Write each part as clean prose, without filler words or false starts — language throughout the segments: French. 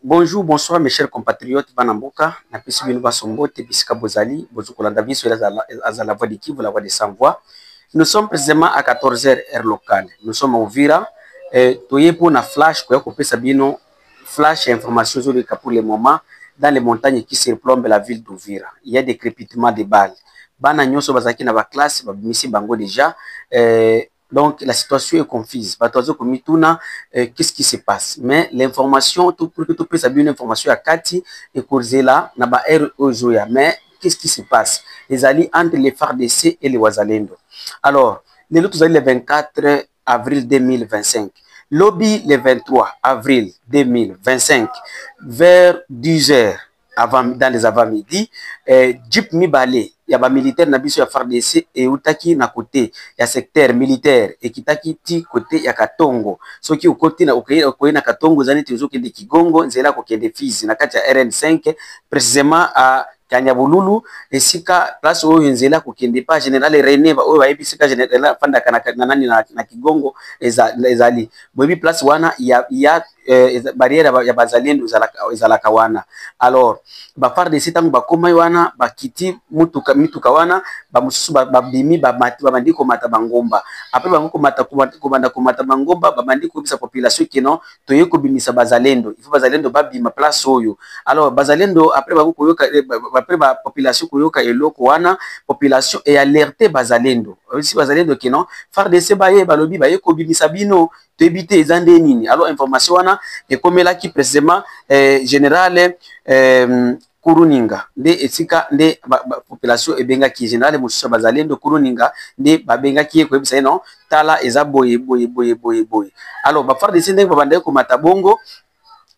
Bonjour, bonsoir mes chers compatriotes Banamboka, Napisi Binuba Sombo, Tebisika Bozali, Bozukolanda Biso, la voix de Kivu, la voix de Sans-Voix. Nous sommes précisément à 14h heure locale. Nous sommes au Vira. Toye pour na flash, quoi, qu'on peut sabino, flash et information sur le cas pour le moment, dans les montagnes qui surplombent la ville d'Uvira. Il y a des crépitements de balles. Bana Nyoso Bazaki na ba classe, Missy Bango déjà. Donc, la situation est confuse. Qu'est-ce qui se passe? Mais l'information, tout pour que tu puisses avoir une information à Kati et Kurzela, Naba Ozoya. Mais qu'est-ce qui se passe? Les alliés entre les FARDC et les Wazalendo. Alors, les autres alliés le 24 avril 2025. Lobby le 23 avril 2025, vers 10 heures avant, dans les avant-midi, Jeep Mibale, il y a militaire nabiso ya FARDC et utaki na côté ya secteur militaire et kitaki ti côté ya Katongo soki ukoti na ukoye na Katongo zani tizo kende Kigongo nzela ko kende Fizi na kati ya RN5 précisément à Kanyabululu esika place oyo nzela ko kende pa général René ba oyo bayebisika général fanda kana nani na Kigongo ezali bobi place wana ya barrière ya bazalendo ezalaka wana. Alors ba FARDC tangu bakoma wana bakiti mituka wana bamususu babimi babandi komata bangomba après bango komata bangomba babandi kobisa population kino toye kobimisa bazalendo il faut bazalendo babima place oyo. Alors bazalendo après bango koyoka après ba population koyoka eloko wana population et alerter bazalendo aussi bazalendo kino FARDC baye balobi baye kobimisa bino to éviter ezande nini. Alors information wana et comme là qui précisément général Kuruninga nde esika nde population ebenga ki général mususu bazalendo Kuruninga nde babenga ki koyebisa non tala eza boye. Alors ba FARDC ndenge babandaki komata bongo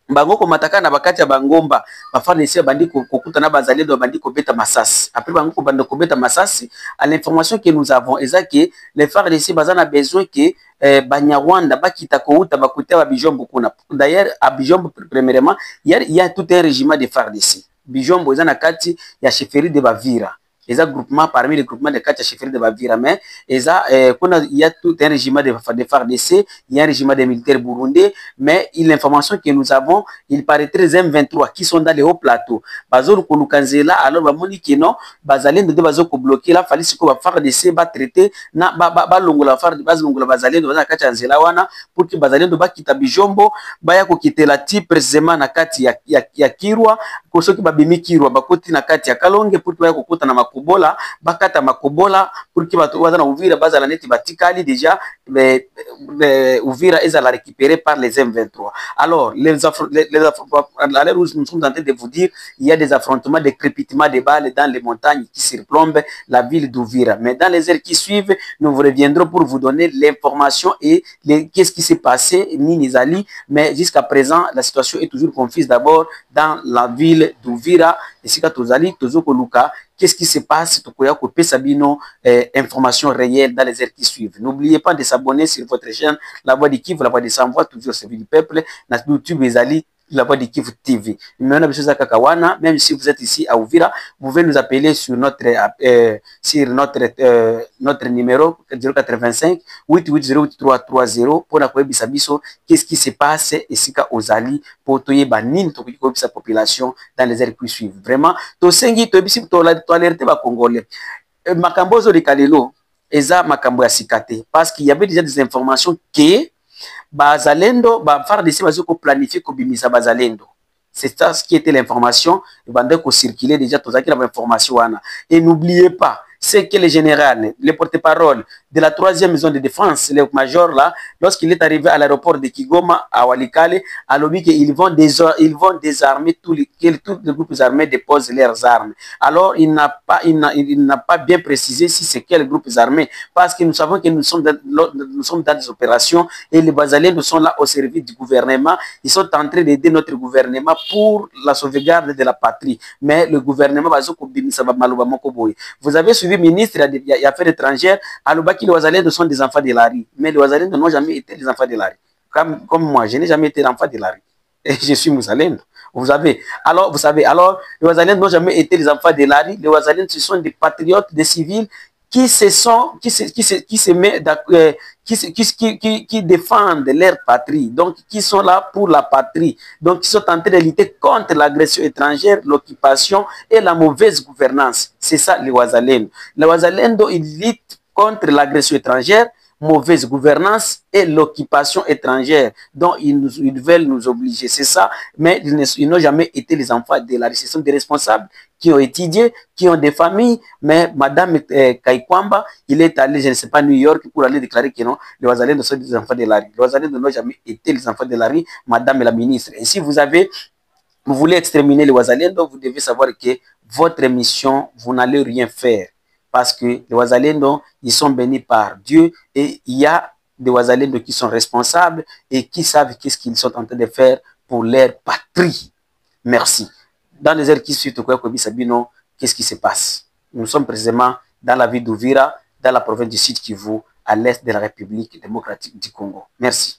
bango komataka na bakati ya bangomba ba FARDC bandi kokuta na bazalendo bandi kobeta masasi après bango kobanda kobeta masasi. À l'information que nous avons eza que les FARDC bazana besoin que Banyarwanda bakita kouta bakuta ba Bijombo kuna. D'ailleurs à Bijombo premièrement il y a tout un régiment de FARDC. Bijombo eza na kati ya chefferie de Bavira. Eza groupement parmi les groupements de kati ya chefferie de Bavira, mais eza il y a tout un régiment de FARDC, il y a un régiment de militaires burundais, mais l'information que nous avons, il paraîtrait M23 qui sont dans les hauts plateaux. Bazolo kolukanzela alors ba moni que non, bazalendo de bazoko bloquer la fallait que ba FARDC ba traiter na ba longola FARDC bazongola bazalendo bazana kati ya nzela wana pour que bazalendo ba kita Bijombo ba ya ko kitela ti précisément na kati ya Kirwa ko soki ba bimi Kirwa bakoti na kati ya Kalonge pour que ba kokota na Makobola bakata Makobola pour que bato bazana Uvira bazala neti batikali déjà Uvira ezala récupéré par les M23. Alors à l'heure où nous sommes en train de vous dire, il y a des affrontements, des crépitements de balles dans les montagnes qui surplombent la ville d'Uvira. Mais dans les heures qui suivent, nous vous reviendrons pour vous donner l'information et qu'est-ce qui s'est passé, Ninizali. Mais jusqu'à présent, la situation est toujours confuse. D'abord, dans la ville d'Uvira, et si qu'est-ce qui se passe? Information réelle dans les heures qui suivent. N'oubliez pas de s'abonner sur votre chaîne La Voix de Kivu, La Voix de Sans-Voix, toujours service du peuple. Na YouTube Ezali, La Voix de Kivu TV. Même si vous êtes ici à Uvira, vous pouvez nous appeler sur notre numéro 085 8808 pour la biso. Qu'est-ce qui se passe ici à Ozali pour toyer banin sa population dans les heures qui suivent. Vraiment, to sengi to bisi to alerter ba Congolais. Makambozo de Kalelo eza makambo ya sikate parce qu'il y avait déjà des informations que bazalendo ba FARDC bazoko planifier ko bimisa bazalendo. C'est ça ce qui était l'information et bande ko circuler déjà tousaki la information wana. Et n'oubliez pas c'est que le général, le porte-parole de la 3e zone de défense, le major là, lorsqu'il est arrivé à l'aéroport de Kigoma, à Walikale, a dit qu'ils vont désarmer tous les groupes armés déposent leurs armes. Alors, il n'a pas bien précisé si c'est quels groupes armés, parce que nous savons que nous sommes dans des opérations et les Bazaliens nous sont là au service du gouvernement. Ils sont en train d'aider notre gouvernement pour la sauvegarde de la patrie. Mais le gouvernement, vous avez suivi ministre des Affaires étrangères, Alobaki, les Ouazaliens sont des enfants de la rue. Mais les Ouazaliens n'ont jamais été des enfants de la rue. Comme moi, je n'ai jamais été l'enfant de la rue. Et je suis Moussalène. Vous savez, les Ouazaliens n'ont jamais été les enfants de la rue. Les Ouazaliens, ce sont des patriotes, des civils qui défendent leur patrie, donc qui sont là pour la patrie, donc qui sont en train de lutter contre l'agression étrangère, l'occupation et la mauvaise gouvernance. C'est ça les Wazalendo. Les Wazalendo, ils luttent contre l'agression étrangère, mauvaise gouvernance et l'occupation étrangère dont ils veulent nous obliger. C'est ça, mais ils n'ont jamais été les enfants de la récession des responsables qui ont étudié, qui ont des familles, mais Madame Kaikwamba, il est allé, je ne sais pas, New York pour aller déclarer que non, les Wazalendo sont des enfants de la rue. Les Wazalendo n'ont jamais été les enfants de la rue, Madame la ministre. Et si vous voulez exterminer les Wazalendo, vous devez savoir que votre mission, vous n'allez rien faire. Parce que les Wazalendo, ils sont bénis par Dieu et il y a des Wazalendo qui sont responsables et qui savent qu'est-ce qu'ils sont en train de faire pour leur patrie. Merci. Dans les heures qui suivent, qu'est-ce qui se passe? Nous sommes précisément dans la ville d'Ouvira, dans la province du Sud Kivu, à l'est de la République démocratique du Congo. Merci.